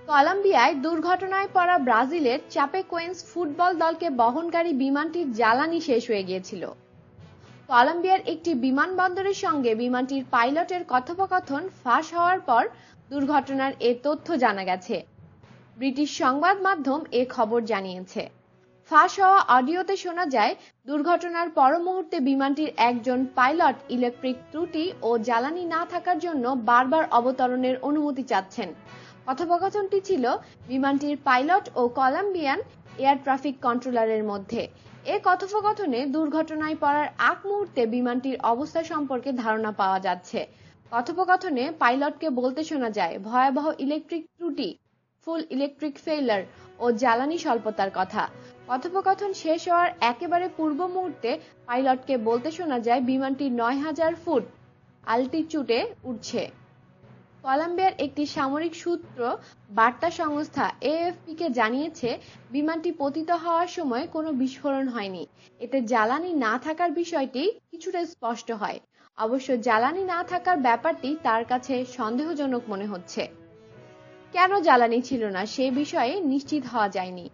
কলম্বিয়ায় দুর্ঘটনায় পড়া ব্রাজিলের চাপেকোয়েন্স ফুটবল দলকে বহনকারী বিমানটির জ্বালানি শেষ হয়ে গিয়েছিল। কলম্বিয়ার একটি বিমানবন্দরের সঙ্গে বিমানটির পাইলটের কথোপকথন ফাঁস হওয়ার পর দুর্ঘটনার এ তথ্য জানা গেছে। ব্রিটিশ সংবাদ মাধ্যম এ খবর জানিয়েছে। ফাঁস হওয়া অডিওতে শোনা যায়, দুর্ঘটনার পর মুহূর্তে বিমানটির একজন পাইলট ইলেকট্রিক ত্রুটি ও জ্বালানি না থাকার জন্য বারবার অবতরণের অনুমতি চাচ্ছেন। কথোপকথনটি ছিল বিমানটির পাইলট ও কলম্বিয়ান এয়ার ট্রাফিক কন্ট্রোলারের মধ্যে। এ কথোপকথনে দুর্ঘটনায় পড়ার আগ মুহূর্তে বিমানটির অবস্থা সম্পর্কে ধারণা পাওয়া যাচ্ছে। কথোপকথনে পাইলটকে বলতে শোনা যায় ভয়াবহ ইলেকট্রিক ত্রুটি, ফুল ইলেকট্রিক ফেইলার ও জ্বালানি স্বল্পতার কথা। কথোপকথন শেষ হওয়ার একেবারে পূর্ব মুহূর্তে পাইলটকে বলতে শোনা যায় বিমানটি ৯,০০০ ফুট অল্টিটিউডে উড়ছে। কলম্বিয়ার একটি সামরিক সূত্র বার্তা সংস্থা এএফপিকে জানিয়েছে, বিমানটি পতিত হওয়ার সময় কোনো বিস্ফোরণ হয়নি। এতে জ্বালানি না থাকার বিষয়টি কিছুটা স্পষ্ট হয়। অবশ্য জ্বালানি না থাকার ব্যাপারটি তার কাছে সন্দেহজনক মনে হচ্ছে। কেন জ্বালানি ছিল না সে বিষয়ে নিশ্চিত হওয়া যায়নি।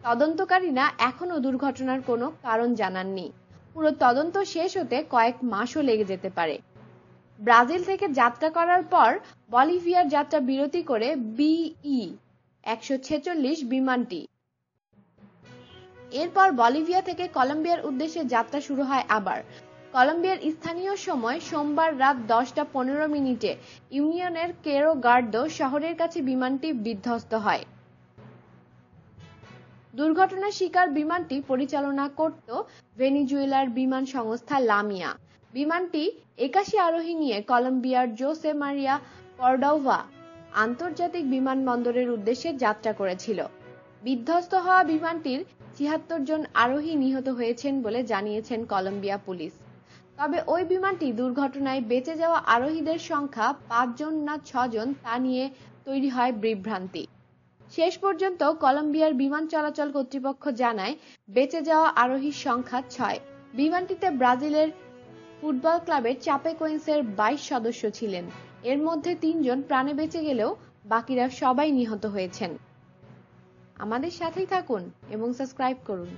তদন্তকারীরা এখনও দুর্ঘটনার কোনো কারণ জানাননি। পুরো তদন্ত শেষ হতে কয়েক মাসও লেগে যেতে পারে। ব্রাজিল থেকে যাত্রা করার পর বলিভিয়ার যাত্রা বিরতি করে BE-146 বিমানটি এরপর বলিভিয়া থেকে কলম্বিয়ার উদ্দেশ্যে যাত্রা শুরু হয় আবার। কলম্বিয়ার স্থানীয় সময় সোমবার রাত 10টা 15 মিনিটে ইউনিয়নের কেরো গার্দো শহরের কাছে বিমানটি বিধ্বস্ত হয়। দুর্ঘটনার শিকার বিমানটি পরিচালনা করত ভেনেজুয়েলার বিমান সংস্থা লামিয়া। বিমানটি 81 আরোহী নিয়ে কলম্বিয়ার জোসে মারিয়া কর্ডোভা আন্তর্জাতিক বিমানবন্দরের উদ্দেশ্যে যাত্রা করেছিল। বিধ্বস্ত হওয়া বিমানটির 76 জন আরোহী নিহত হয়েছেন বলে জানিয়েছেন কলম্বিয়া পুলিশ। তবে ওই বিমানটি দুর্ঘটনায় বেঁচে যাওয়া আরোহীদের সংখ্যা 5 জন না 6 জন তা নিয়ে তৈরি হয় বিভ্রান্তি। শেষ পর্যন্ত কলম্বিয়ার বিমান চলাচল কর্তৃপক্ষ জানায়, বেঁচে যাওয়া আরোহীর সংখ্যা 6। বিমানটিতে ব্রাজিলের ফুটবল ক্লাবের চাপেকোয়েন্সের 22 সদস্য ছিলেন। এর মধ্যে 3 জন প্রাণে বেঁচে গেলেও বাকিরা সবাই নিহত হয়েছেন। আমাদের সাথেই থাকুন এবং সাবস্ক্রাইব করুন।